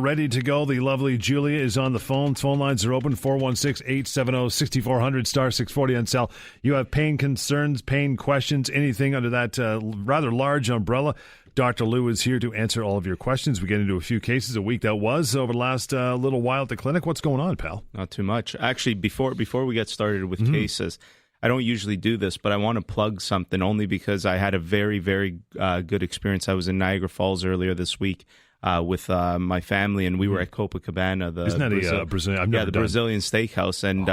Ready to go. The lovely Julia is on the phone. Phone lines are open, 416-870-6400, star 640 on cell. You have pain concerns, pain questions, anything under that rather large umbrella. Dr. Lou is here to answer all of your questions. We get into a few cases a week that was over the last little while at the clinic. What's going on, pal? Not too much. Actually, before we get started with cases, I don't usually do this, but I want to plug something only because I had a very, very good experience. I was in Niagara Falls earlier this week with my family, and we were at Copacabana. Isn't that a Brazilian? The Brazilian steakhouse, and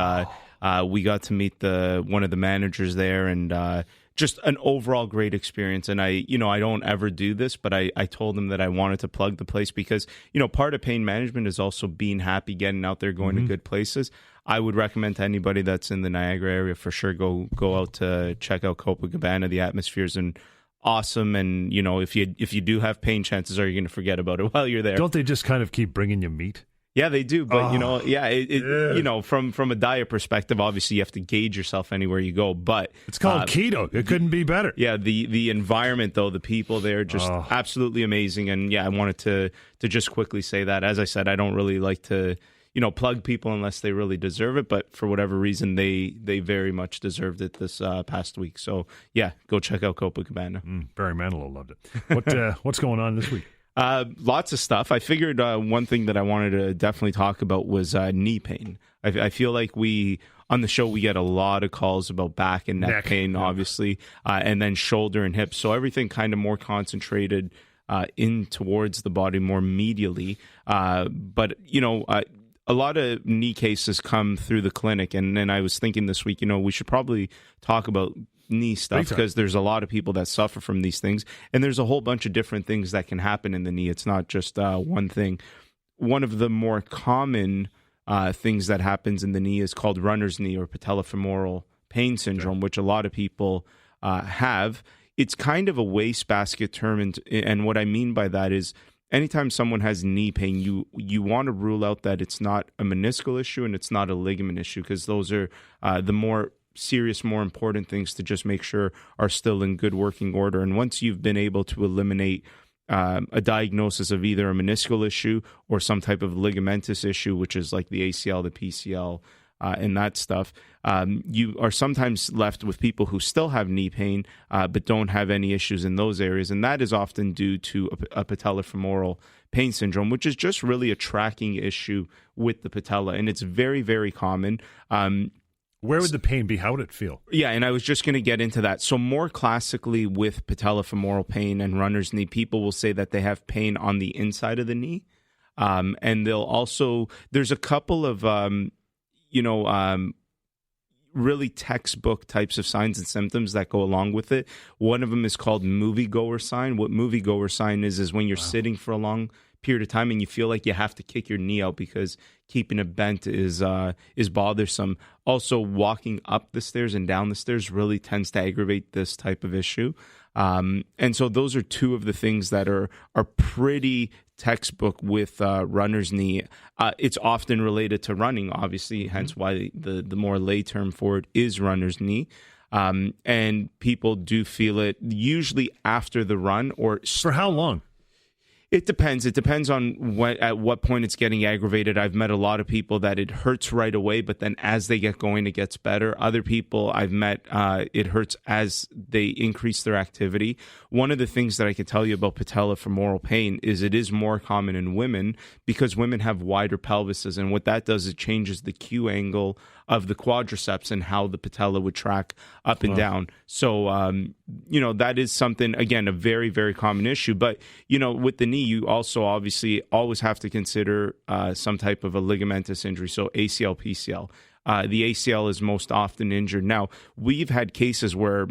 we got to meet one of the managers there, and just an overall great experience. And I don't ever do this, but I told them that I wanted to plug the place because, part of pain management is also being happy, getting out there, going to good places. I would recommend to anybody that's in the Niagara area for sure go out to check out Copacabana. The atmosphere is awesome, and if you do have pain, chances are you're going to forget about it while you're there. Don't they just kind of keep bringing you meat? Yeah, they do, but from a diet perspective, obviously you have to gauge yourself anywhere you go. But it's called keto. It couldn't be better. Yeah, the environment though, the people there, just absolutely amazing. And yeah, I wanted to just quickly say that. As I said, I don't really like to plug people unless they really deserve it. But for whatever reason, they very much deserved it this past week. So yeah, go check out Copacabana. Barry Manilow loved it. What's going on this week? Lots of stuff. I figured one thing that I wanted to definitely talk about was knee pain. I feel like on the show, we get a lot of calls about back and neck pain, obviously, and then shoulder and hips. So everything kind of more concentrated in towards the body, more medially. But a lot of knee cases come through the clinic. And then I was thinking this week, we should probably talk about knee stuff because there's a lot of people that suffer from these things, and there's a whole bunch of different things that can happen in the knee. It's not just one thing. One of the more common things that happens in the knee is called runner's knee or patellofemoral pain syndrome, which a lot of people have. It's kind of a wastebasket term, and what I mean by that is anytime someone has knee pain, you want to rule out that it's not a meniscal issue and it's not a ligament issue, because those are the more serious, more important things to just make sure are still in good working order. And once you've been able to eliminate a diagnosis of either a meniscal issue or some type of ligamentous issue, which is like the ACL, the PCL, and that stuff, you are sometimes left with people who still have knee pain but don't have any issues in those areas. And that is often due to a patellofemoral pain syndrome, which is just really a tracking issue with the patella. And it's very, very common. Where would the pain be? How would it feel? Yeah, and I was just going to get into that. So more classically with patellofemoral pain and runner's knee, people will say that they have pain on the inside of the knee. And they'll also, there's a couple of, really textbook types of signs and symptoms that go along with it. One of them is called moviegoer sign. What moviegoer sign is when you're sitting for a long period of time and you feel like you have to kick your knee out because keeping it bent is bothersome. Also, walking up the stairs and down the stairs really tends to aggravate this type of issue. And so those are two of the things that are pretty textbook with runner's knee. It's often related to running, obviously, hence why the more lay term for it is runner's knee. And people do feel it usually after the run or... For how long? It depends. It depends on at what point it's getting aggravated. I've met a lot of people that it hurts right away, but then as they get going, it gets better. Other people I've met, it hurts as they increase their activity. One of the things that I can tell you about patellofemoral pain is it is more common in women because women have wider pelvises, and what that does is it changes the Q angle of the quadriceps and how the patella would track up and down. So, that is something, again, a very, very common issue. But, with the knee, you also obviously always have to consider some type of a ligamentous injury. So ACL, PCL. The ACL is most often injured. Now, we've had cases where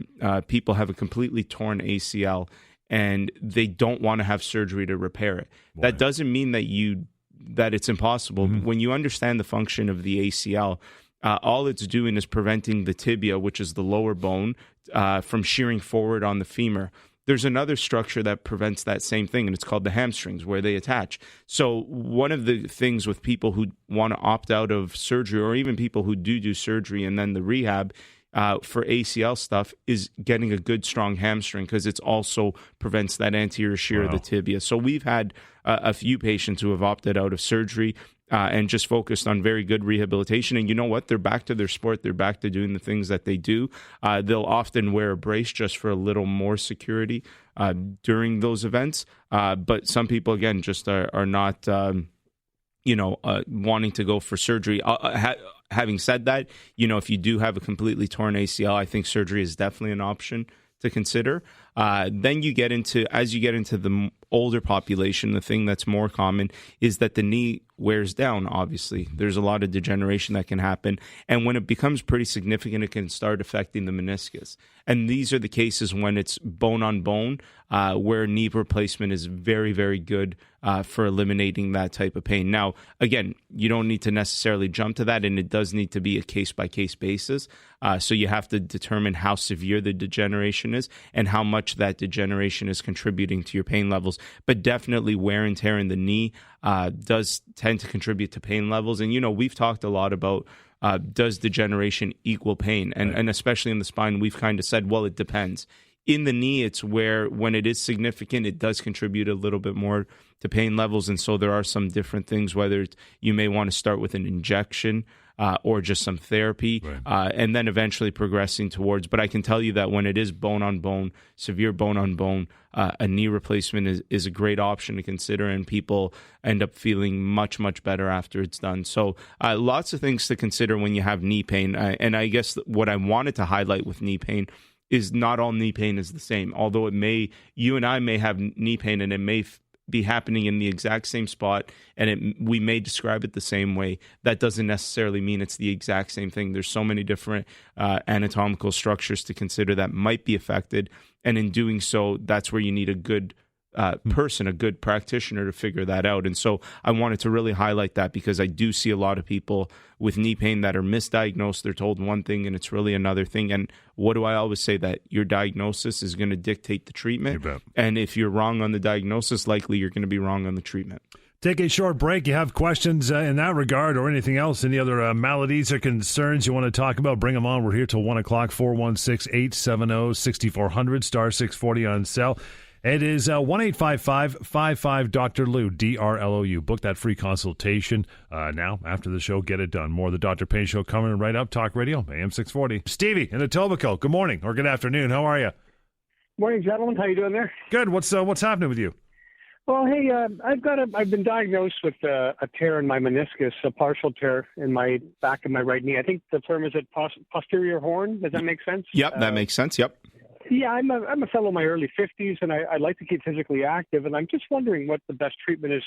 people have a completely torn ACL and they don't want to have surgery to repair it. Wow. That doesn't mean that it's impossible. Mm-hmm. When you understand the function of the ACL, all it's doing is preventing the tibia, which is the lower bone, from shearing forward on the femur. There's another structure that prevents that same thing, and it's called the hamstrings, where they attach. So one of the things with people who want to opt out of surgery, or even people who do surgery and then the rehab for ACL stuff, is getting a good, strong hamstring, because it also prevents that anterior shear of the tibia. So we've had a few patients who have opted out of surgery and just focused on very good rehabilitation. And you know what? They're back to their sport. They're back to doing the things that they do. They'll often wear a brace just for a little more security during those events. But some people, again, just are not, wanting to go for surgery. Having said that, if you do have a completely torn ACL, I think surgery is definitely an option to consider. Then as you get into the older population, the thing that's more common is that the knee wears down, obviously. There's a lot of degeneration that can happen. And when it becomes pretty significant, it can start affecting the meniscus. And these are the cases when it's bone on bone, where knee replacement is very, very good for eliminating that type of pain. Now, again, you don't need to necessarily jump to that, and it does need to be a case-by-case basis. So you have to determine how severe the degeneration is and how much that degeneration is contributing to your pain levels. But definitely wear and tear in the knee does tend to contribute to pain levels. And, we've talked a lot about does degeneration equal pain? And especially in the spine, we've kind of said, well, it depends. In the knee, it's where when it is significant, it does contribute a little bit more to pain levels. And so there are some different things, whether you may want to start with an injection or just some therapy, right, and then eventually progressing towards. But I can tell you that when it is bone on bone, severe bone on bone, a knee replacement is a great option to consider, and people end up feeling much, much better after it's done. So lots of things to consider when you have knee pain. And I guess what I wanted to highlight with knee pain is not all knee pain is the same. Although you and I may have knee pain and it may be happening in the exact same spot, and we may describe it the same way. That doesn't necessarily mean it's the exact same thing. There's so many different anatomical structures to consider that might be affected, and in doing so, that's where you need a good person, a good practitioner to figure that out. And so I wanted to really highlight that because I do see a lot of people with knee pain that are misdiagnosed. They're told one thing and it's really another thing. And what do I always say? That your diagnosis is going to dictate the treatment. And if you're wrong on the diagnosis, likely you're going to be wrong on the treatment. Take a short break. You have questions in that regard or anything else, any other maladies or concerns you want to talk about, bring them on. We're here till 1 o'clock, 416-870-6400, star 640 on cell. It is 1-855-55 Lou, DRLOU. Book that free consultation now after the show. Get it done. More of the Dr. Payne Show coming right up. Talk Radio, AM 640. Stevie in Etobicoke. Good morning or good afternoon. How are you? Morning, gentlemen. How you doing there? Good. What's happening with you? Well, hey, I've been diagnosed with a tear in my meniscus, a partial tear in my back of my right knee. I think the term is posterior horn. Does that make sense? Yep, that makes sense. Yep. Yeah, I'm a fellow in my early 50s, and I like to keep physically active, and I'm just wondering what the best treatment is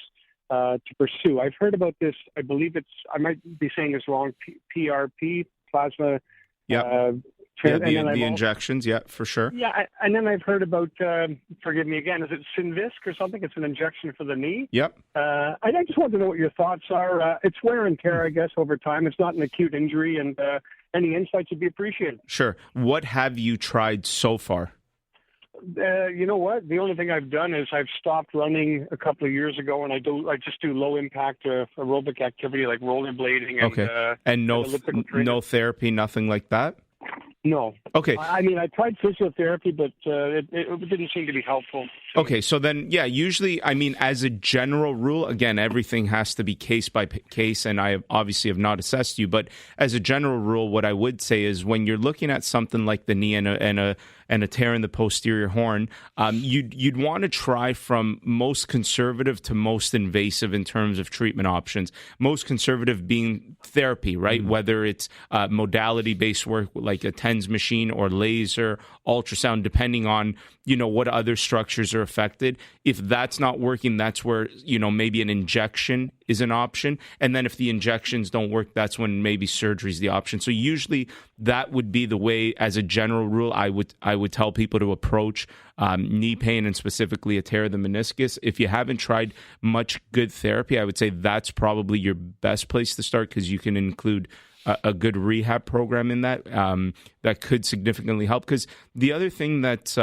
to pursue. I've heard about this. I believe I might be saying this wrong, PRP, plasma. Yep. The injections, yeah, for sure. Yeah, and then I've heard about, forgive me again, is it Synvisc or something? It's an injection for the knee. Yep. I just want to know what your thoughts are. It's wear and tear, I guess, over time. It's not an acute injury, and any insights would be appreciated. Sure. What have you tried so far? You know what? The only thing I've done is I've stopped running a couple of years ago, and I just do low impact aerobic activity like rollerblading. And, okay. And no therapy, nothing like that? No. Okay. I mean, I tried physiotherapy, but it didn't seem to be helpful. Okay, so then, yeah, usually, I mean, as a general rule, again, everything has to be case by case, and I obviously have not assessed you, but as a general rule, what I would say is when you're looking at something like the knee and a tear in the posterior horn, you'd want to try from most conservative to most invasive in terms of treatment options. Most conservative being therapy, right? Mm-hmm. Whether it's modality-based work like a TENS machine or laser, ultrasound, depending on, what other structures are affected. If that's not working, that's where, maybe an injection is an option. And then if the injections don't work, that's when maybe surgery is the option. So usually that would be the way, as a general rule, I would tell people to approach knee pain and specifically a tear of the meniscus. If you haven't tried much good therapy, I would say that's probably your best place to start because you can include a good rehab program in that that could significantly help. Because the other thing that,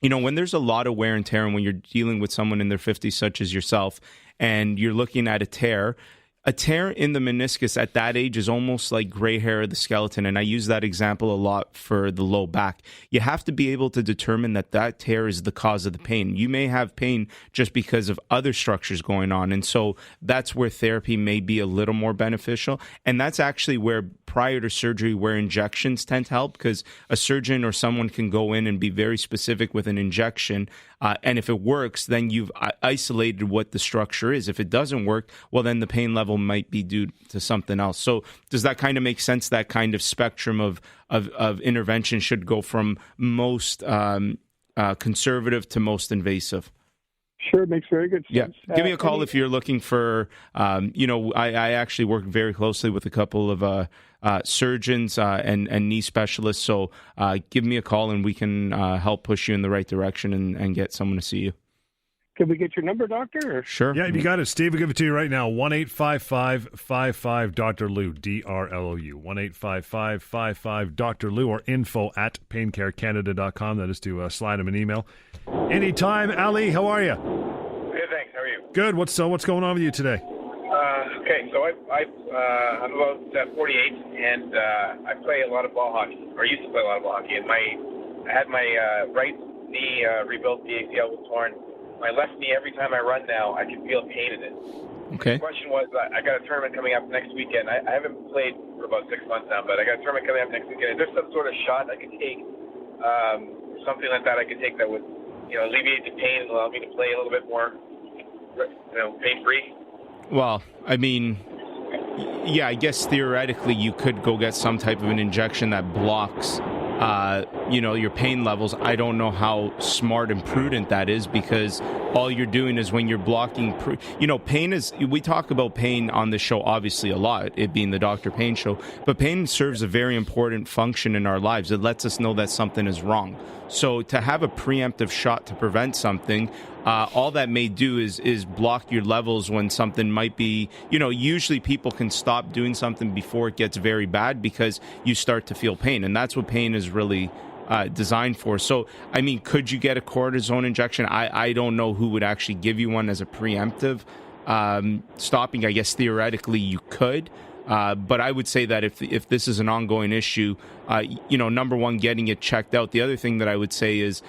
when there's a lot of wear and tear and when you're dealing with someone in their 50s, such as yourself, and you're looking at a tear, a tear in the meniscus at that age is almost like gray hair of the skeleton, and I use that example a lot for the low back. You have to be able to determine that tear is the cause of the pain. You may have pain just because of other structures going on, and so that's where therapy may be a little more beneficial, and that's actually where prior to surgery where injections tend to help, because a surgeon or someone can go in and be very specific with an injection, and if it works, then you've isolated what the structure is. If it doesn't work, well, then the pain level might be due to something else. So does that kind of make sense? That kind of spectrum of intervention should go from most conservative to most invasive. Sure, it makes very good sense. Yeah, give me a call if you're looking for, I actually work very closely with a couple of surgeons and knee specialists. So give me a call and we can help push you in the right direction and get someone to see you. Can we get your number, doctor? Or? Sure. Yeah, you got it. Steve will give it to you right now. 1-855-55-Dr. Lou, DRLOU. 1-855-55-Dr. Lou, or info@paincarecanada.com. That is to slide him an email. Anytime. Ali, how are you? Good, thanks. How are you? Good. What's going on with you today? Okay, so I'm about 48, and I play a lot of ball hockey, or used to play a lot of ball hockey. And I had my right knee rebuilt. The ACL was torn. My left knee, every time I run now, I can feel pain in it. Okay. The question was, I got a tournament coming up next weekend. I haven't played for about 6 months now, but I got a tournament coming up next weekend. Is there some sort of shot I could take, something like that I could take that would, alleviate the pain and allow me to play a little bit more, pain-free? Well, I mean, yeah, I guess theoretically you could go get some type of an injection that blocks your pain levels. I don't know how smart and prudent that is, because all you're doing is when you're blocking, pain is, we talk about pain on the show obviously a lot, it being the Dr. Pain Show, but pain serves a very important function in our lives. It lets us know that something is wrong. So to have a preemptive shot to prevent something, all that may do is block your levels when something might be, usually people can stop doing something before it gets very bad because you start to feel pain. And that's what pain is really designed for. So, I mean, could you get a cortisone injection? I don't know who would actually give you one as a preemptive stopping. I guess theoretically you could. But I would say that if this is an ongoing issue, number one, getting it checked out. The other thing that I would say is,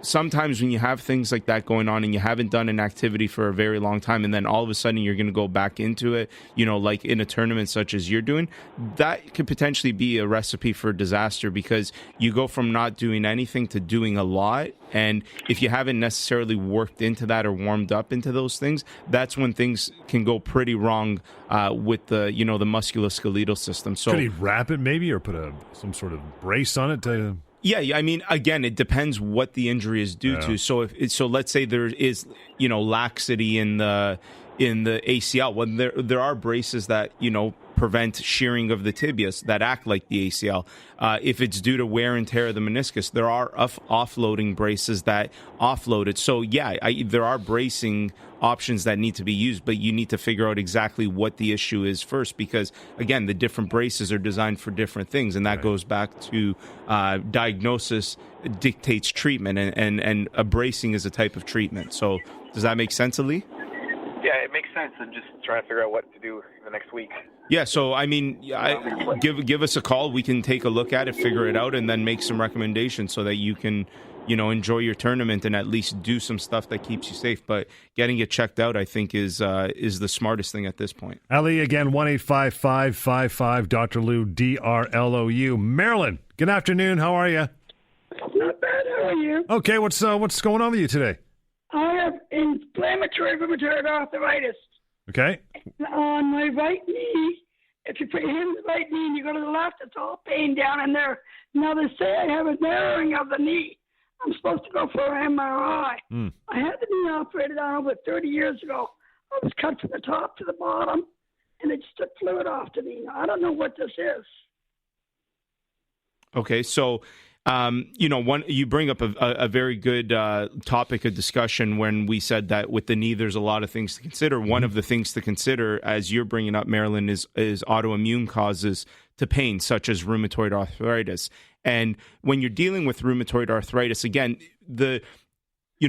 sometimes when you have things like that going on and you haven't done an activity for a very long time, and then all of a sudden you're going to go back into it, like in a tournament such as you're doing, that could potentially be a recipe for disaster, because you go from not doing anything to doing a lot. And if you haven't necessarily worked into that or warmed up into those things, that's when things can go pretty wrong with the, the musculoskeletal system. So could he wrap it maybe, or put some sort of brace on it to... Yeah, I mean, again, it depends what the injury is due to. So so let's say there is, laxity in the ACL. Well, there are braces that, prevent shearing of the tibias that act like the ACL. If it's due to wear and tear of the meniscus, there are offloading braces that offload it. So yeah, there are bracing options that need to be used, but you need to figure out exactly what the issue is first, because again, the different braces are designed for different things, and that goes back to diagnosis dictates treatment, and a bracing is a type of treatment. So does that make sense, Ali? Yeah, it makes sense. I'm just trying to figure out what to do in the next week. Yeah, so I mean, give us a call. We can take a look at it, figure it out, and then make some recommendations so that you can, enjoy your tournament and at least do some stuff that keeps you safe. But getting it checked out, I think, is the smartest thing at this point. Ali, again, 1-855-55-Dr. Lou, DRLOU. Marilyn, good afternoon. How are you? Not bad. How are you? Okay, what's going on with you today? I have inflammatory rheumatoid arthritis. Okay. On my right knee, if you put your hand on the right knee and you go to the left, it's all pain down in there. Now they say I have a narrowing of the knee. I'm supposed to go for an MRI. I had the knee operated on over 30 years ago. I was cut from the top to the bottom, and they just took fluid off the knee. Now, I don't know what this is. Okay, so... you bring up a very good topic of discussion when we said that with the knee, there's a lot of things to consider. One of the things to consider, as you're bringing up, Marilyn, is autoimmune causes to pain, such as rheumatoid arthritis. And when you're dealing with rheumatoid arthritis, again,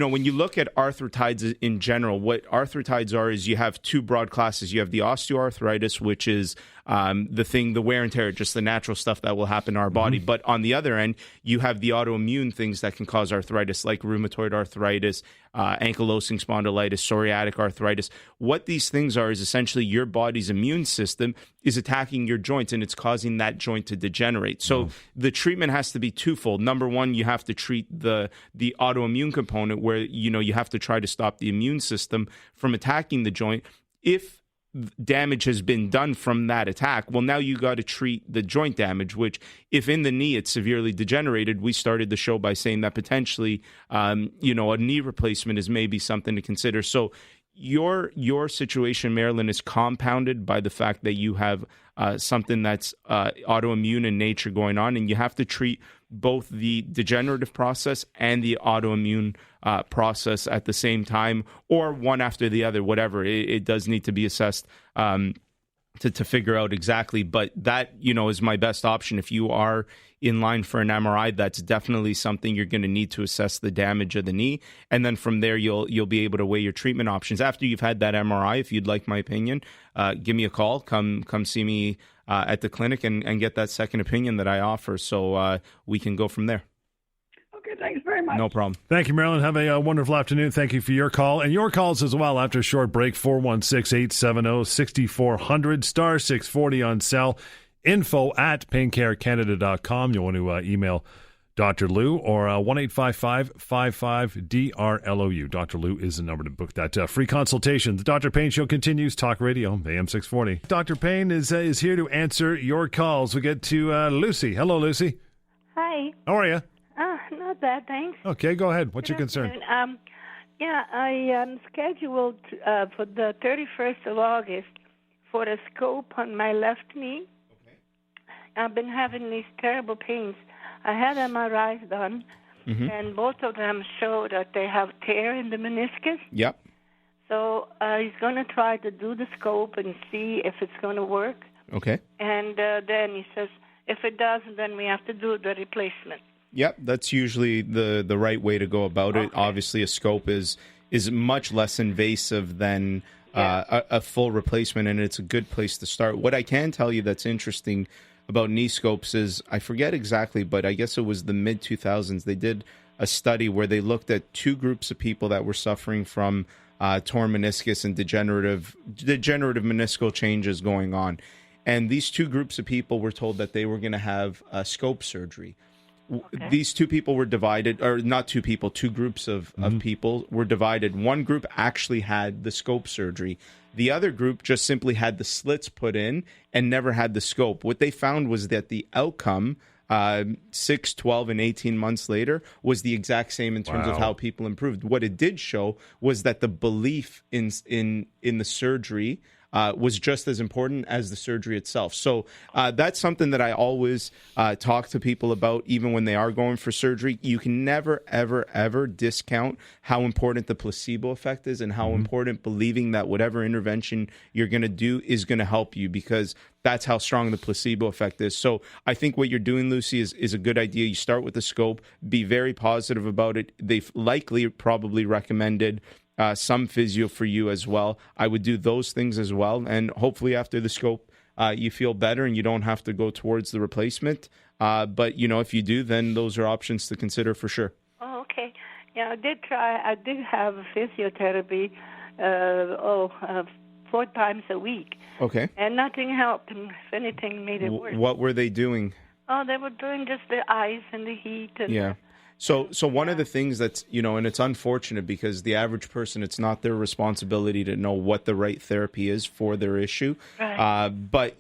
when you look at arthritides in general, what arthritides are is you have two broad classes. You have the osteoarthritis, which is the wear and tear, just the natural stuff that will happen to our body. But on the other end, you have the autoimmune things that can cause arthritis, like rheumatoid arthritis, ankylosing spondylitis, psoriatic arthritis. What these things are is essentially your body's immune system is attacking your joints, and it's causing that joint to degenerate. So the treatment has to be twofold. Number one, you have to treat the autoimmune component, where you have to try to stop the immune system from attacking the joint. If damage has been done from that attack, well, now you got to treat the joint damage, which if in the knee it's severely degenerated, we started the show by saying that potentially a knee replacement is maybe something to consider. So your situation, Marilyn, is compounded by the fact that you have something that's autoimmune in nature going on, and you have to treat both the degenerative process and the autoimmune process at the same time, or one after the other, whatever. It does need to be assessed to figure out exactly. But that, is my best option. If you are in line for an MRI, that's definitely something you're going to need to assess the damage of the knee. And then from there, you'll be able to weigh your treatment options. After you've had that MRI, if you'd like my opinion, give me a call. Come see me at the clinic and get that second opinion that I offer, so we can go from there. Okay, thanks very much. No problem. Thank you, Marilyn. Have a wonderful afternoon. Thank you for your call. And your calls as well after a short break, 416-870-6400, star 640 on cell, info@paincarecanada.com. You'll want to email Dr. Lou or 1-855-55-DRLOU. Dr. Lou is the number to book that free consultation. The Dr. Payne Show continues. Talk Radio, AM 640. Dr. Payne is here to answer your calls. We get to Lucy. Hello, Lucy. Hi. How are you? Not bad, thanks. Okay, go ahead. What's your concern? I am scheduled for the 31st of August for a scope on my left knee. Okay. I've been having these terrible pains. I had MRIs done, and both of them show that they have tear in the meniscus. Yep. So he's going to try to do the scope and see if it's going to work. Okay. And then he says, if it doesn't, then we have to do the replacement. Yep, that's usually the right way to go about it. Obviously, a scope is much less invasive than a full replacement, and it's a good place to start. What I can tell you that's interesting about knee scopes is, I forget exactly, but I guess it was the mid-2000s, they did a study where they looked at two groups of people that were suffering from torn meniscus and degenerative meniscal changes going on. And these two groups of people were told that they were going to have scope surgery. Okay. These two people were divided, or not two people, two groups of people were divided. One group actually had the scope surgery. The other group just simply had the slits put in and never had the scope. What they found was that the outcome 6, 12, and 18 months later was the exact same in terms of how people improved. What it did show was that the belief in the surgery was just as important as the surgery itself. So that's something that I always talk to people about, even when they are going for surgery. You can never, ever, ever discount how important the placebo effect is, and how important believing that whatever intervention you're going to do is going to help you, because that's how strong the placebo effect is. So I think what you're doing, Lucy, is a good idea. You start with the scope, be very positive about it. They've probably recommended some physio for you as well. I would do those things as well, and hopefully after the scope you feel better and you don't have to go towards the replacement. But if you do, then those are options to consider for sure. Oh, okay. Yeah, I did have physiotherapy 4 times a week. Okay. And nothing helped, and if anything made it worse. What were they doing? Oh, they were doing just the ice and the heat. And yeah. So one of the things that's, and it's unfortunate because the average person, it's not their responsibility to know what the right therapy is for their issue. Right. But,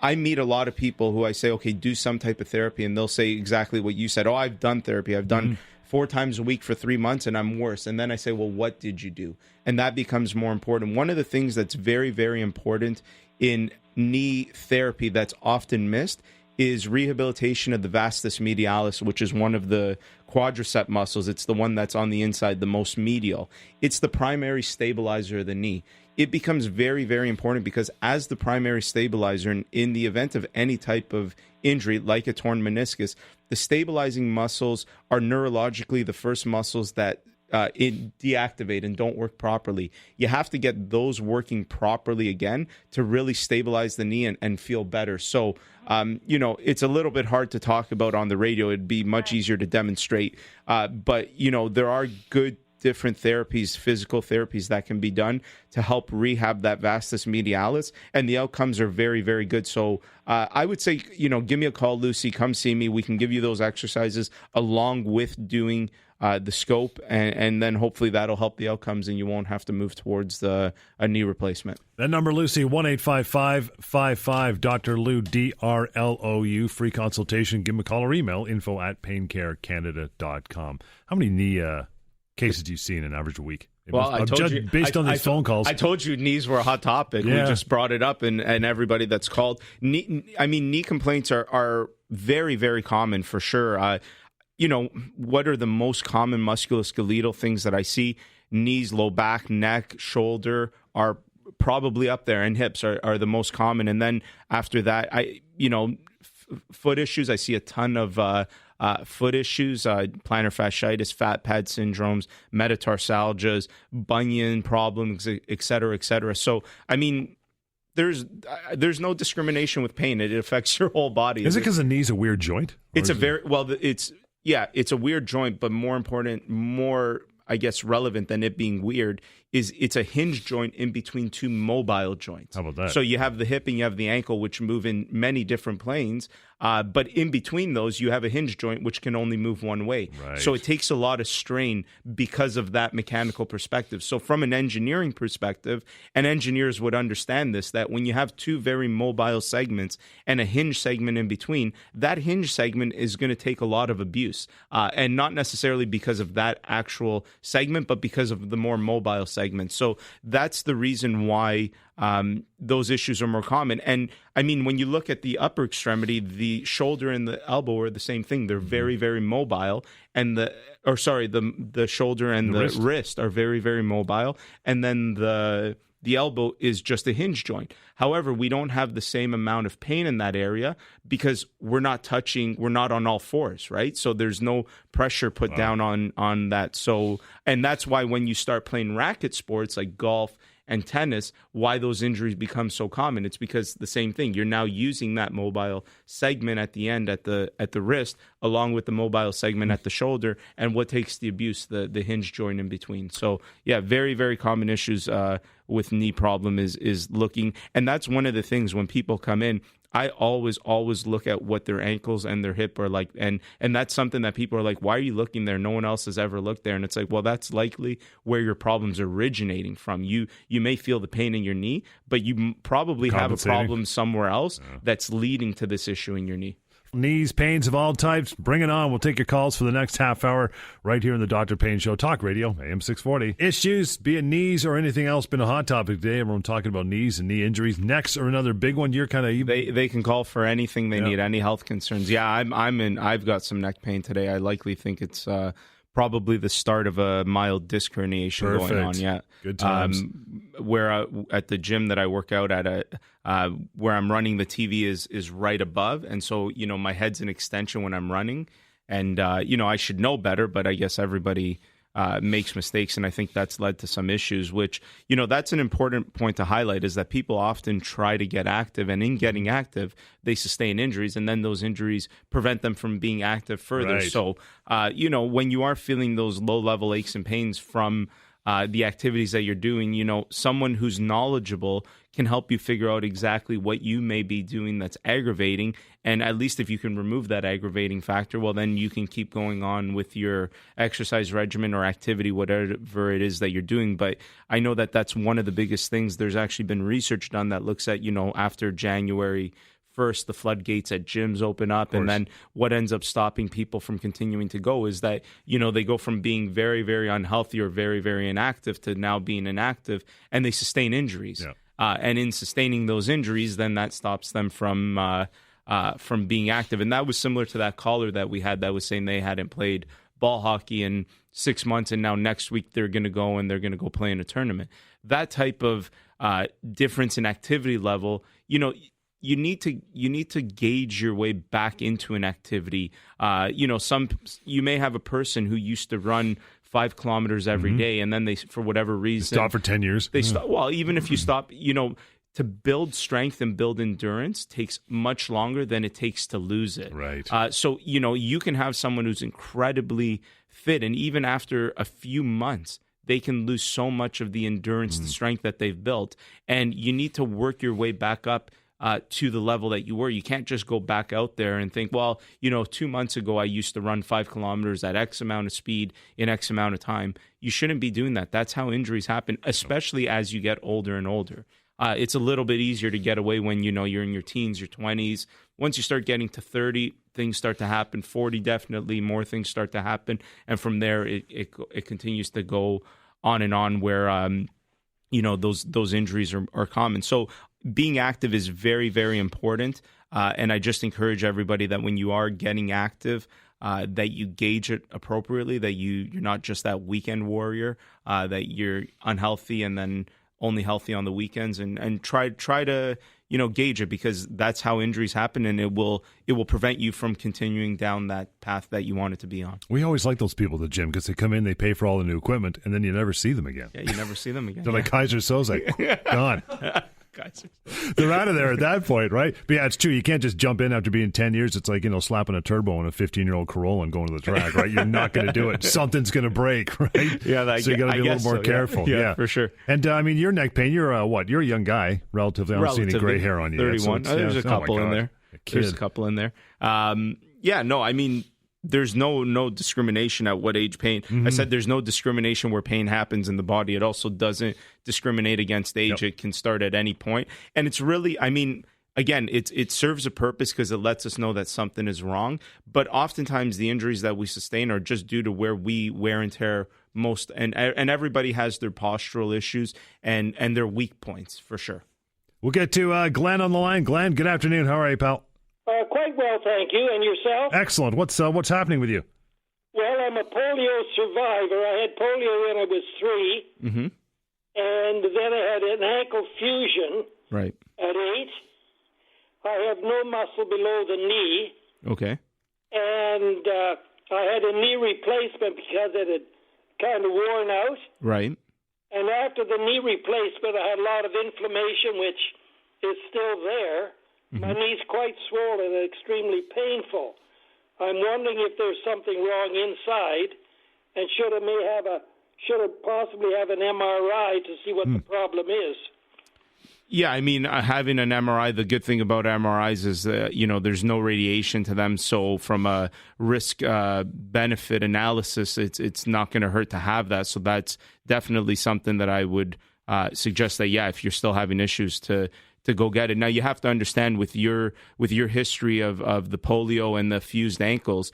I meet a lot of people who I say, okay, do some type of therapy. And they'll say exactly what you said. Oh, I've done therapy. I've done 4 times a week for 3 months and I'm worse. And then I say, well, what did you do? And that becomes more important. One of the things that's very, very important in knee therapy that's often missed is rehabilitation of the vastus medialis, which is one of the quadricep muscles. It's the one that's on the inside, the most medial. It's the primary stabilizer of the knee. It becomes very, very important because as the primary stabilizer in the event of any type of injury, like a torn meniscus, the stabilizing muscles are neurologically the first muscles that deactivate and don't work properly. You have to get those working properly again to really stabilize the knee and feel better. So, it's a little bit hard to talk about on the radio. It'd be much easier to demonstrate. But there are good different therapies, physical therapies that can be done to help rehab that vastus medialis, and the outcomes are very, very good. So I would say, give me a call, Lucy, come see me. We can give you those exercises along with doing the scope, and then hopefully that'll help the outcomes and you won't have to move towards a knee replacement. That number, Lucy, 1-855-55 Dr. Lou, DRLOU, free consultation. Give him a call or email, info@paincarecanada.com. How many knee cases do you see in an average week? Well, I told you, based on these phone calls. I told you knees were a hot topic. Yeah. We just brought it up, and everybody that's called. Knee complaints are very, very common for sure. What are the most common musculoskeletal things that I see? Knees, low back, neck, shoulder are probably up there, and hips are the most common. And then after that, foot issues. I see a ton of foot issues, plantar fasciitis, fat pad syndromes, metatarsalgias, bunion problems, et cetera, et cetera. So, there's no discrimination with pain. It affects your whole body. Is it because the knee's a weird joint? It's a weird joint, but more important, I guess, relevant than it being weird is it's a hinge joint in between two mobile joints. How about that? So you have the hip and you have the ankle, which move in many different planes. But in between those, you have a hinge joint, which can only move one way. Right. So it takes a lot of strain because of that mechanical perspective. So from an engineering perspective, and engineers would understand this, that when you have two very mobile segments and a hinge segment in between, that hinge segment is going to take a lot of abuse. And not necessarily because of that actual segment, but because of the more mobile segment. So that's the reason why those issues are more common. And when you look at the upper extremity, the shoulder and the elbow are the same thing. They're very, very mobile. And the shoulder and the wrist are very, very mobile. And then the elbow is just a hinge joint. However, we don't have the same amount of pain in that area because we're not on all fours, right? So there's no pressure put down on that. So, and that's why when you start playing racket sports like golf and tennis, why those injuries become so common. It's because the same thing. You're now using that mobile segment at the end at the wrist, along with the mobile segment at the shoulder, and what takes the abuse, the hinge joint in between. So yeah, very, very common issues with knee problem is looking, and that's one of the things when people come in. I always look at what their ankles and their hip are like. And that's something that people are like, why are you looking there? No one else has ever looked there. And it's like, well, that's likely where your problem's originating from. You may feel the pain in your knee, but you probably have a problem somewhere else that's leading to this issue in your knee. Knees, pains of all types, bring it on. We'll take your calls for the next half hour right here in the Dr. Payne Show. Talk Radio, AM 640. Issues, be it knees or anything else, been a hot topic today. Everyone talking about knees and knee injuries. Necks are another big one. You're kind of... They can call for anything they need, any health concerns. Yeah, I've got some neck pain today. I likely think it's probably the start of a mild disc herniation going on. Yeah, good times. Where at the gym that I work out at, where I'm running, the TV is right above, and so my head's an extension when I'm running, and I should know better, but I guess everybody makes mistakes, and I think that's led to some issues, which, that's an important point to highlight, is that people often try to get active, and in getting active, they sustain injuries, and then those injuries prevent them from being active further. Right. So, when you are feeling those low-level aches and pains from the activities that you're doing, someone who's knowledgeable can help you figure out exactly what you may be doing that's aggravating. And at least if you can remove that aggravating factor, well, then you can keep going on with your exercise regimen or activity, whatever it is that you're doing. But I know that that's one of the biggest things. There's actually been research done that looks at, after January 1st, the floodgates at gyms open up, and then what ends up stopping people from continuing to go is that, they go from being very, very unhealthy or very, very inactive to now being inactive, and they sustain injuries. Yeah. And in sustaining those injuries, then that stops them from being active. And that was similar to that caller that we had that was saying they hadn't played ball hockey in 6 months, and now next week they're going to go and they're going to go play in a tournament. That type of difference in activity level, you need to gauge your way back into an activity. You may have a person who used to run 5 kilometers every day, and then they, for whatever reason, stop for 10 years. They stop. Well, even if you stop, to build strength and build endurance takes much longer than it takes to lose it. Right. So, you can have someone who's incredibly fit, and even after a few months, they can lose so much of the endurance, the strength that they've built. And you need to work your way back up to the level that you were. You can't just go back out there and think, well, 2 months ago, I used to run 5 kilometers at X amount of speed in X amount of time. You shouldn't be doing that. That's how injuries happen, especially as you get older and older. It's a little bit easier to get away when, you're in your teens, your 20s. Once you start getting to 30, things start to happen. 40, definitely more things start to happen. And from there, it continues to go on and on where, those injuries are common. So being active is very, very important. And I just encourage everybody that when you are getting active, that you gauge it appropriately, that you're not just that weekend warrior, that you're unhealthy and then only healthy on the weekends, and try to gauge it, because that's how injuries happen, and it will prevent you from continuing down that path that you want it to be on. We always like those people at the gym because they come in, they pay for all the new equipment, and then you never see them again. Yeah, you never see them again. They're like Kaiser Soze, gone. They're out of there at that point, right? But yeah, it's true. You can't just jump in after being 10 years. It's like, slapping a turbo on a 15-year-old Corolla and going to the track, right? You're not going to do it. Something's going to break, right? Yeah, so you got to be a little more careful. Yeah, for sure. And your neck pain, you're what? You're a young guy, relatively. I don't see any gray hair on you. 31. There's a couple in there. There's a couple in there. There's no discrimination at what age pain. I said there's no discrimination where pain happens in the body. It also doesn't discriminate against age. Yep. It can start at any point. And it's really, again, it serves a purpose because it lets us know that something is wrong. But oftentimes the injuries that we sustain are just due to where we wear and tear most. And everybody has their postural issues and their weak points, for sure. We'll get to Glenn on the line. Glenn, good afternoon. How are you, pal? Quite well, thank you. And yourself? Excellent. What's happening with you? Well, I'm a polio survivor. I had polio when I was 3, and then I had an ankle fusion at 8. I have no muscle below the knee. Okay. And I had a knee replacement because it had kind of worn out. Right. And after the knee replacement, I had a lot of inflammation, which is still there. My knee's quite swollen and extremely painful. I'm wondering if there's something wrong inside, and should I possibly have an MRI to see what the problem is. Yeah, having an MRI, the good thing about MRIs is that, there's no radiation to them. So from a risk-benefit analysis, it's not going to hurt to have that. So that's definitely something that I would suggest that, if you're still having issues, to go get it. Now, you have to understand with your history of the polio and the fused ankles,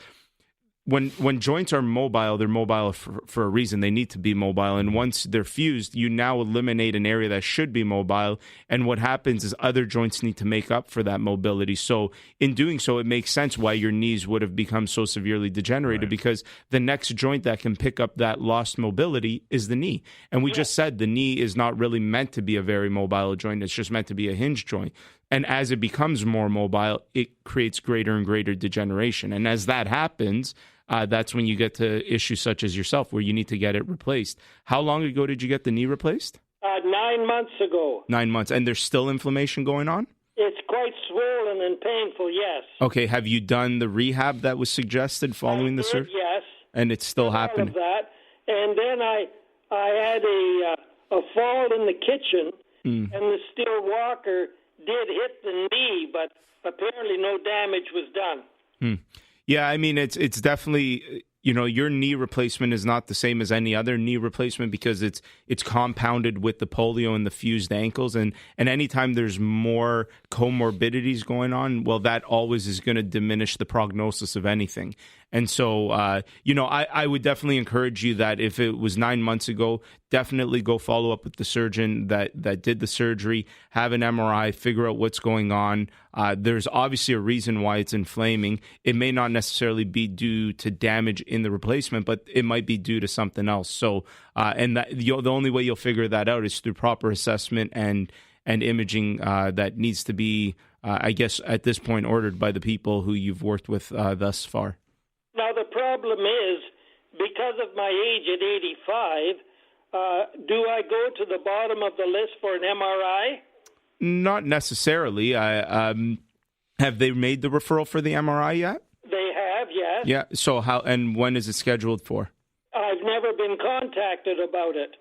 when joints are mobile, they're mobile for a reason. They need to be mobile. And once they're fused, you now eliminate an area that should be mobile. And what happens is other joints need to make up for that mobility. So in doing so, it makes sense why your knees would have become so severely degenerated, because the next joint that can pick up that lost mobility is the knee. And we just said the knee is not really meant to be a very mobile joint. It's just meant to be a hinge joint. And as it becomes more mobile, it creates greater and greater degeneration. And as that happens, that's when you get to issues such as yourself, where you need to get it replaced. How long ago did you get the knee replaced? 9 months ago. 9 months. And there's still inflammation going on? It's quite swollen and painful, yes. Okay. Have you done the rehab that was suggested following the surgery? Yes. And it's still happening? All of that. And then I had a fall in the kitchen, and the steel walker did hit the knee, but apparently no damage was done. Yeah, it's definitely, your knee replacement is not the same as any other knee replacement, because it's compounded with the polio and the fused ankles. And anytime there's more comorbidities going on, well, that always is going to diminish the prognosis of anything. And so, I would definitely encourage you that if it was 9 months ago, definitely go follow up with the surgeon that did the surgery, have an MRI, figure out what's going on. There's obviously a reason why it's inflaming. It may not necessarily be due to damage in the replacement, but it might be due to something else. So, the only way you'll figure that out is through proper assessment and imaging that needs to be, I guess, at this point, ordered by the people who you've worked with thus far. Now, the problem is because of my age at 85, do I go to the bottom of the list for an MRI? Not necessarily. Have they made the referral for the MRI yet? They have, yes. Yeah. So how and when is it scheduled for? I've never been contacted about it.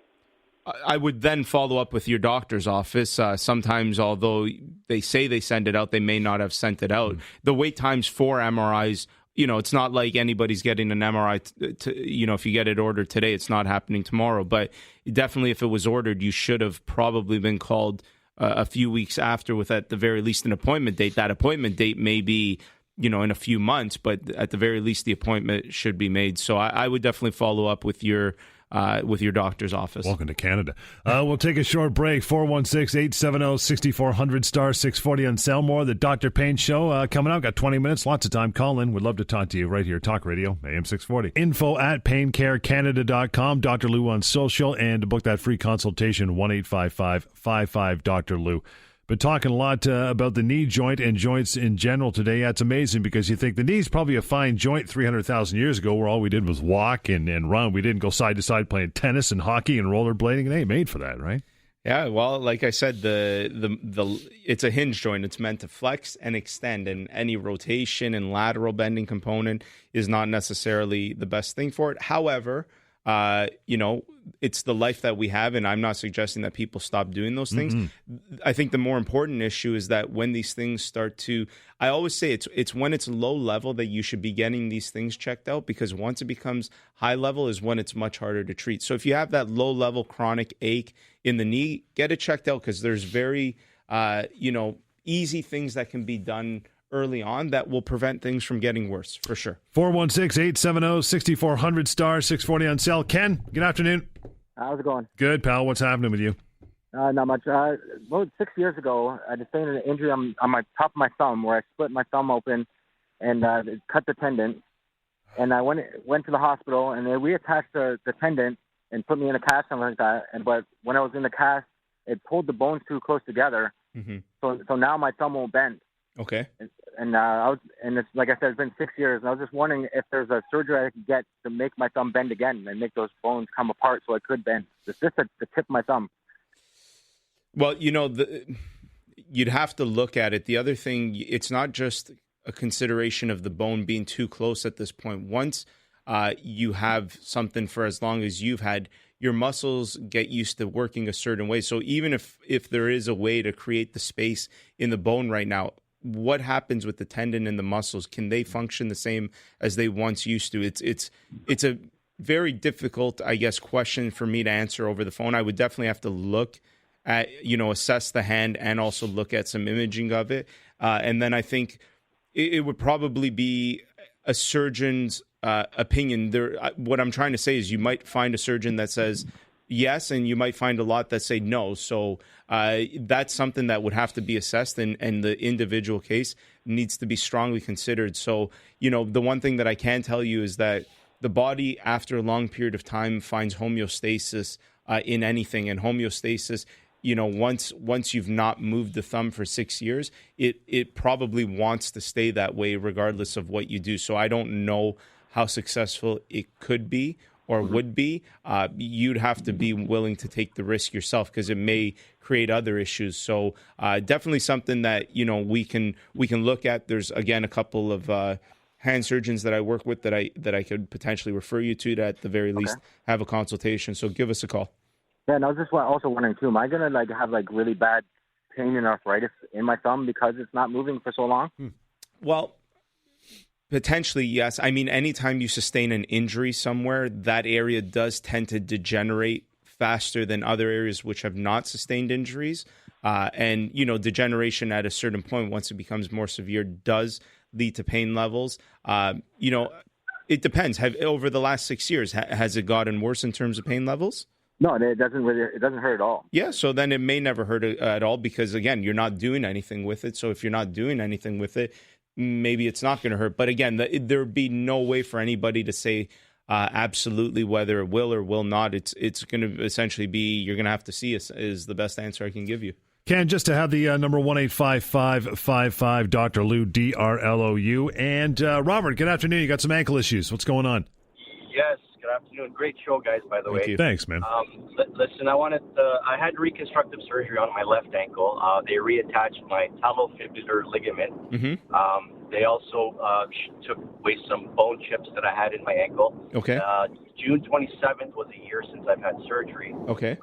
I would then follow up with your doctor's office. Sometimes, although they say they send it out, they may not have sent it out. The wait times for MRIs, it's not like anybody's getting an MRI. If you get it ordered today, it's not happening tomorrow. But definitely, if it was ordered, you should have probably been called a few weeks after with, at the very least, an appointment date. That appointment date may be, in a few months, but at the very least, the appointment should be made. So I would definitely follow up with your doctor's office. Welcome to Canada. We'll take a short break. 416-870-6400 star 640 on Selmore. The Dr. Payne Show coming out. Got 20 minutes. Lots of time. Call in. We'd love to talk to you right here. Talk Radio, AM 640. info@paincarecanada.com. Dr. Lou on social. And to book that free consultation, 1-855-55-Dr. Lou. Been talking a lot about the knee joint and joints in general today. Yeah, it's amazing because you think the knee's probably a fine joint 300,000 years ago where all we did was walk and run. We didn't go side to side playing tennis and hockey and rollerblading. It ain't made for that, right? Yeah, well, like I said, the it's a hinge joint. It's meant to flex and extend, and any rotation and lateral bending component is not necessarily the best thing for it. However, it's the life that we have, and I'm not suggesting that people stop doing those things. Mm-hmm. I think the more important issue is that when these things start to, I always say it's when it's low level that you should be getting these things checked out, because once it becomes high level is when it's much harder to treat. So if you have that low level chronic ache in the knee, get it checked out, because there's very, easy things that can be done early on that will prevent things from getting worse, for sure. 416-870-6400 star 640 on cell. Ken, good afternoon. How's it going? Good, pal. What's happening with you? Not much. 6 years ago, I sustained an injury on my top of my thumb, where I split my thumb open and it cut the tendon. And I went to the hospital, and they reattached the tendon and put me in a cast, something like that. But when I was in the cast, it pulled the bones too close together. Mm-hmm. So now my thumb won't bend. Okay. And it's like I said, it's been 6 years, and I was just wondering if there's a surgery I could get to make my thumb bend again and make those bones come apart so I could bend. It's just the tip of my thumb. Well, you'd have to look at it. The other thing, it's not just a consideration of the bone being too close at this point. Once you have something for as long as you've had, your muscles get used to working a certain way. So even if there is a way to create the space in the bone right now, what happens with the tendon and the muscles? Can they function the same as they once used to? It's a very difficult, I guess, question for me to answer over the phone. I would definitely have to look at, assess the hand and also look at some imaging of it. And then I think it would probably be a surgeon's opinion. What I'm trying to say is you might find a surgeon that says yes, and you might find a lot that say no. So that's something that would have to be assessed, and the individual case needs to be strongly considered. So, the one thing that I can tell you is that the body, after a long period of time, finds homeostasis in anything. And homeostasis, once you've not moved the thumb for 6 years, it probably wants to stay that way regardless of what you do. So I don't know how successful it could be or would be. You'd have to be willing to take the risk yourself, because it may create other issues. So definitely something that we can look at. There's again a couple of hand surgeons that I work with that I could potentially refer you to at the very least have a consultation. So give us a call. Yeah, and I was just also wondering too, am I gonna have really bad pain and arthritis in my thumb because it's not moving for so long? Well, potentially, yes. I mean, anytime you sustain an injury somewhere, that area does tend to degenerate faster than other areas which have not sustained injuries. And degeneration at a certain point, once it becomes more severe, does lead to pain levels. It depends. Over the last 6 years, has it gotten worse in terms of pain levels? No, it doesn't hurt at all. Yeah, so then it may never hurt at all, because again, you're not doing anything with it. So if you're not doing anything with it, maybe it's not going to hurt. But again, there would be no way for anybody to say absolutely whether it will or will not. It's going to essentially be, you're going to have to see is the best answer I can give you. Ken, just to have the number 1-855-55 Dr. Lou, DRLOU. And Robert, good afternoon. You got some ankle issues. What's going on? Yes, good afternoon. Great show, guys, by the way. Thank you. Thanks, man. Listen, I had reconstructive surgery on my left ankle. They reattached my talofibular ligament. They also took away some bone chips that I had in my ankle. Okay. June 27th was a year since I've had surgery. Okay.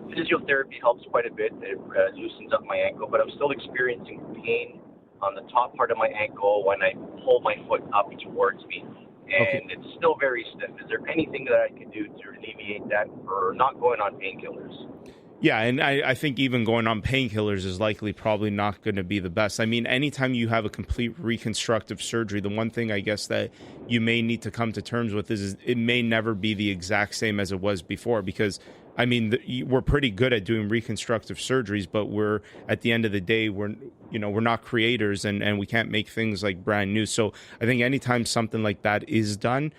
Physiotherapy helps quite a bit. It loosens up my ankle, but I'm still experiencing pain on the top part of my ankle when I pull my foot up towards me. And it's still very stiff. Is there anything that I can do to alleviate that for not going on painkillers? Yeah, and I think even going on painkillers is likely probably not going to be the best. I mean, anytime you have a complete reconstructive surgery, the one thing I guess that you may need to come to terms with is it may never be the exact same as it was before, because I mean, we're pretty good at doing reconstructive surgeries, but we're at the end of the day, we're not creators and we can't make things like brand new. So I think anytime something like that is done,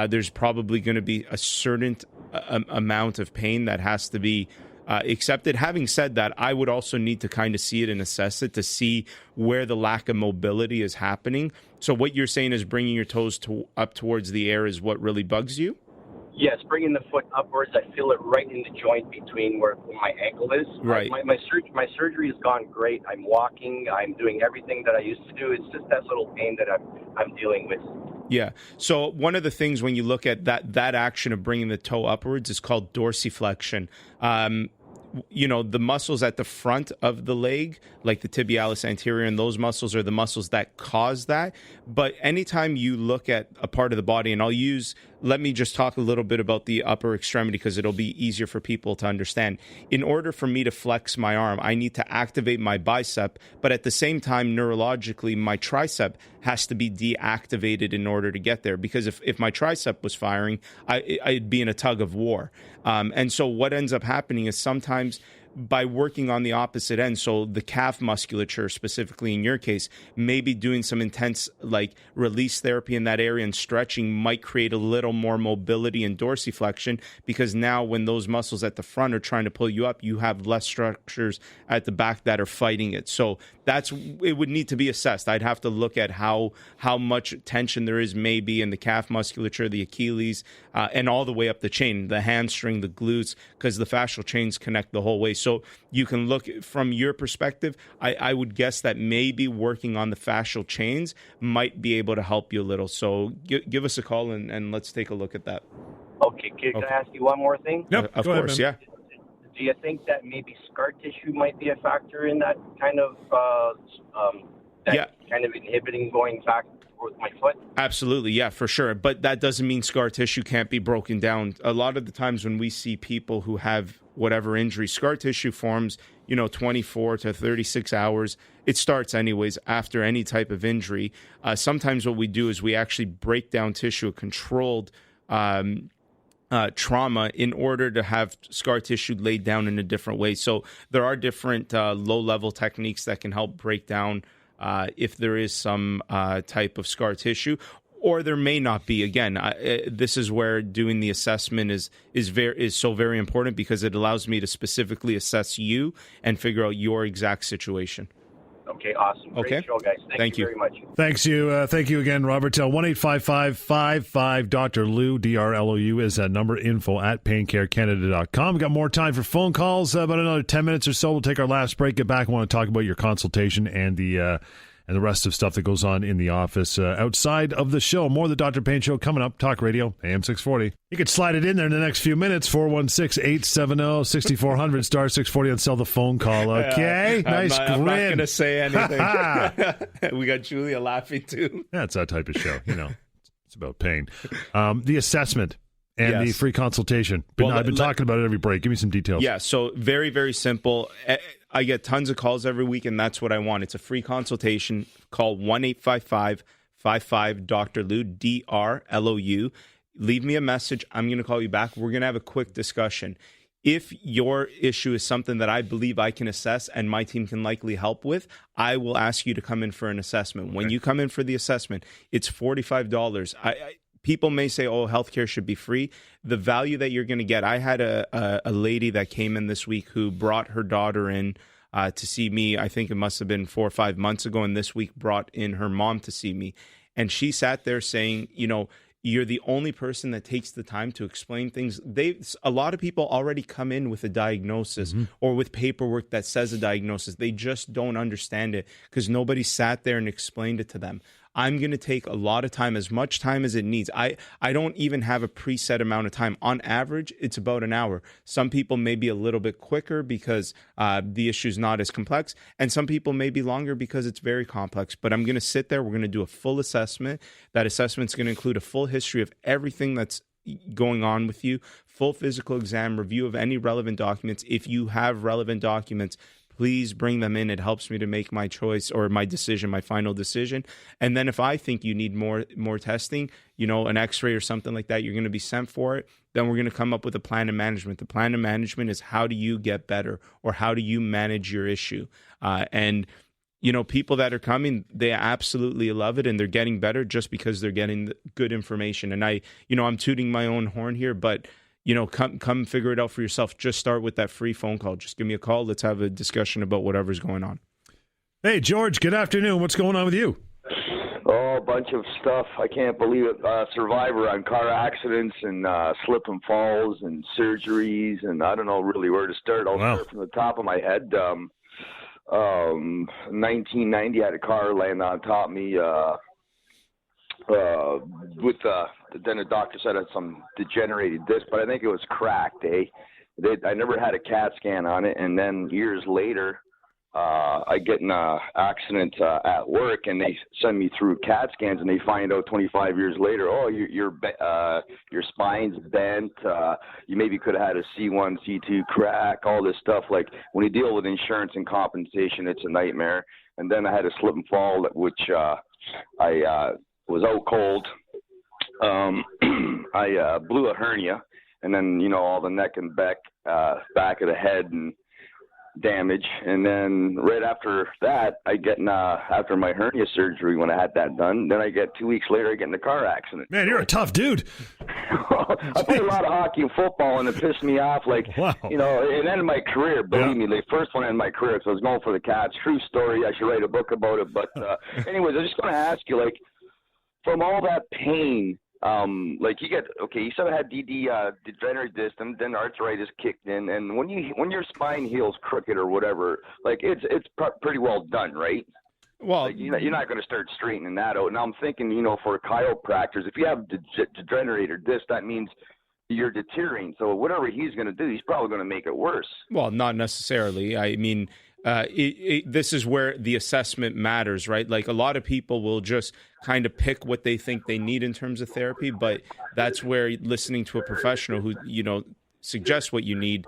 there's probably going to be a certain amount of pain that has to be accepted. Having said that, I would also need to kind of see it and assess it to see where the lack of mobility is happening. So what you're saying is bringing your toes up towards the air is what really bugs you? Yes, bringing the foot upwards. I feel it right in the joint between where my ankle is. Right. My surgery has gone great. I'm walking. I'm doing everything that I used to do. It's just that little pain that I'm dealing with. Yeah. So one of the things when you look at that action of bringing the toe upwards is called dorsiflexion. The muscles at the front of the leg, like the tibialis anterior, and those muscles are the muscles that cause that. But anytime you look at a part of the body, and let me just talk a little bit about the upper extremity because it'll be easier for people to understand. In order for me to flex my arm, I need to activate my bicep, but at the same time, neurologically, my tricep has to be deactivated in order to get there. Because if my tricep was firing, I'd be in a tug of war. And so what ends up happening is sometimes by working on the opposite end, so the calf musculature specifically in your case, maybe doing some intense like release therapy in that area and stretching might create a little more mobility and dorsiflexion, because now when those muscles at the front are trying to pull you up, you have less structures at the back that are fighting it. So it would need to be assessed. I'd have to look at how much tension there is maybe in the calf musculature, the Achilles, and all the way up the chain, the hamstring, the glutes, because the fascial chains connect the whole way. So you can look from your perspective. I would guess that maybe working on the fascial chains might be able to help you a little. So give us a call and let's take a look at that. Okay. Can I ask you one more thing? Yep, of course, yeah. Do you think that maybe scar tissue might be a factor in that kind of kind of inhibiting going back with my foot? Absolutely, yeah, for sure. But that doesn't mean scar tissue can't be broken down. A lot of the times when we see people who have whatever injury, scar tissue forms, 24 to 36 hours. It starts anyways after any type of injury. Sometimes what we do is we actually break down tissue, a controlled trauma, in order to have scar tissue laid down in a different way. So there are different low-level techniques that can help break down if there is some type of scar tissue, or there may not be. Again, this is where doing the assessment is so very important, because it allows me to specifically assess you and figure out your exact situation. Okay, awesome. Great show, guys. Thank you very much. Thank you again, Robert. 1-855-55-Dr. DRLOU is that number. info@paincarecanada.com. We've got more time for phone calls. About another 10 minutes or so. We'll take our last break. Get back. I want to talk about your consultation and the rest of stuff that goes on in the office outside of the show. More of the Dr. Payne Show coming up. Talk Radio, AM 640. You could slide it in there in the next few minutes. 416-870-6400, star 640 and sell the phone call. Okay? Nice grin. I'm not going to say anything. We got Julia laughing too. That's that type of show. It's about pain. The assessment and the free consultation. I've been talking about it every break. Give me some details. Yeah, so very, very simple. I get tons of calls every week, and that's what I want. It's a free consultation. Call 1-855-55-Dr. DRLOU. Leave me a message. I'm going to call you back. We're going to have a quick discussion. If your issue is something that I believe I can assess and my team can likely help with, I will ask you to come in for an assessment. Okay. When you come in for the assessment, it's $45. People may say, healthcare should be free. The value that you're going to get. I had a lady that came in this week who brought her daughter in to see me. I think it must have been 4 or 5 months ago, and this week brought in her mom to see me. And she sat there saying, you're the only person that takes the time to explain things. A lot of people already come in with a diagnosis or with paperwork that says a diagnosis. They just don't understand it because nobody sat there and explained it to them. I'm going to take a lot of time, as much time as it needs. I don't even have a preset amount of time. On average, it's about an hour. Some people may be a little bit quicker because the issue is not as complex, and some people may be longer because it's very complex. But I'm going to sit there. We're going to do a full assessment. That assessment's going to include a full history of everything that's going on with you, full physical exam, review of any relevant documents. If you have relevant documents, please bring them in. It helps me to make my choice or my decision, my final decision. And then if I think you need more testing, an x-ray or something like that, you're going to be sent for it. Then we're going to come up with a plan of management. The plan of management is how do you get better or how do you manage your issue? And people that are coming, they absolutely love it and they're getting better just because they're getting good information. And I'm tooting my own horn here, but come figure it out for yourself. Just start with that free phone call. Just give me a call. Let's have a discussion about whatever's going on. Hey, George, good afternoon. What's going on with you? Oh, a bunch of stuff. I can't believe it. Survivor on car accidents and slip and falls and surgeries, and I don't know really where to start. I'll start from the top of my head. 1990, I had a car land on top of me then the doctor said I had some degenerated disc, but I think it was cracked. I never had a CAT scan on it, and then years later, I get in an accident at work, and they send me through CAT scans, and they find out 25 years later, your spine's bent. You maybe could have had a C1, C2 crack, all this stuff. Like when you deal with insurance and compensation, it's a nightmare. And then I had a slip and fall, which I was out cold. I blew a hernia, and then all the neck and back of the head and damage. And then right after that, I get after my hernia surgery when I had that done. Then I get 2 weeks later, I get in a car accident. Man, you're a tough dude. I played a lot of hockey and football, and it pissed me off. It ended my career. Believe me, the first one ended my career because I was going for the Cats. True story. I should write a book about it. But anyways, I'm just going to ask you, from all that pain, you said I had degenerative disc, and then arthritis kicked in, and when your spine heals crooked or whatever, it's pretty well done, right? Well, you're not going to start straightening that out. And I'm thinking, for chiropractors, if you have degenerated disc, that means you're deteriorating. So whatever he's going to do, he's probably going to make it worse. Well, not necessarily. I mean, this is where the assessment matters, right? Like a lot of people will just kind of pick what they think they need in terms of therapy, but that's where listening to a professional who, suggests what you need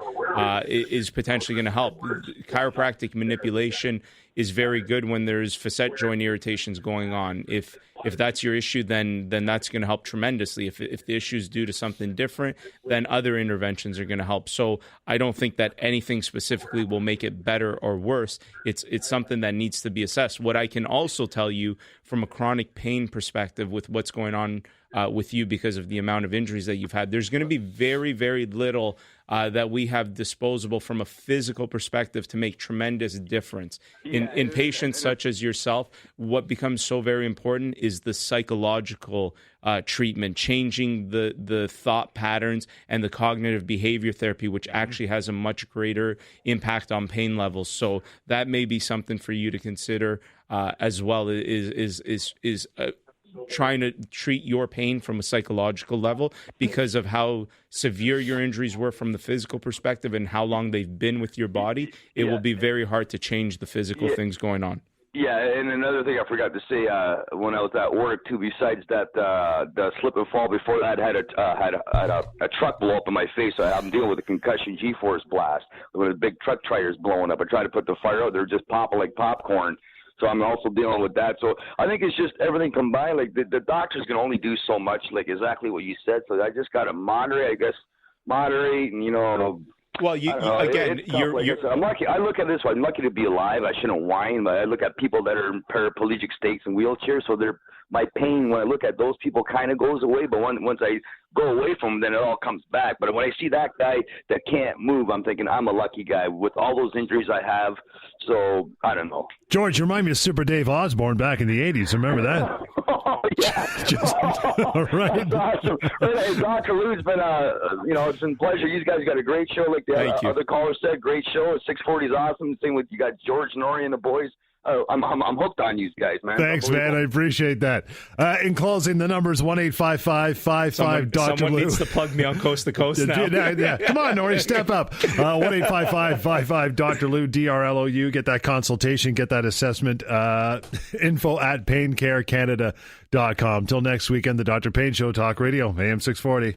is potentially going to help. Chiropractic manipulation is very good when there's facet joint irritations going on. If that's your issue, then that's going to help tremendously. If the issue is due to something different, then other interventions are going to help. So I don't think that anything specifically will make it better or worse. It's something that needs to be assessed. What I can also tell you from a chronic pain perspective with what's going on with you because of the amount of injuries that you've had, there's going to be very, very little that we have disposable from a physical perspective to make tremendous difference. In patients such as yourself, what becomes so very important is the psychological treatment, changing the thought patterns and the cognitive behavior therapy, which actually has a much greater impact on pain levels. So that may be something for you to consider as well, is trying to treat your pain from a psychological level because of how severe your injuries were from the physical perspective and how long they've been with your body. It will be very hard to change the physical things going on. Yeah, and another thing I forgot to say when I was at work too, besides that, the slip and fall before that had a truck blow up in my face. So I'm dealing with a concussion G-force blast when a big truck tires blowing up. I tried to put the fire out, they're just popping like popcorn. So I'm also dealing with that. So I think it's just everything combined. Like the doctors can only do so much, like exactly what you said. So I just got to moderate, and Well, I'm lucky. I look at this. I'm lucky to be alive. I shouldn't whine, but I look at people that are in paraplegic states and wheelchairs. So my pain when I look at those people kind of goes away. But once I go away from them, then it all comes back. But when I see that guy that can't move, I'm thinking I'm a lucky guy with all those injuries I have. So I don't know. George, you remind me of Super Dave Osborne back in the 80s. Remember that? Oh, All right. That's awesome. Hey, Dr. Lou, it's been it's been a pleasure. You guys got a great show, like the other caller said. Great show. 640 is awesome. Same with you got George Norrie and the boys. I'm hooked on you guys, man. Thanks, man. I appreciate that. In closing, the number is 1-855-55-Dr. Someone Lou. needs to plug me on Coast to Coast now. Yeah. Come on, Norrie, step up. 1-855-55-Dr. Lou, DRLOU. Get that consultation, get that assessment. Info at paincarecanada.com. Till next weekend, the Dr. Payne Show, Talk Radio, AM 640.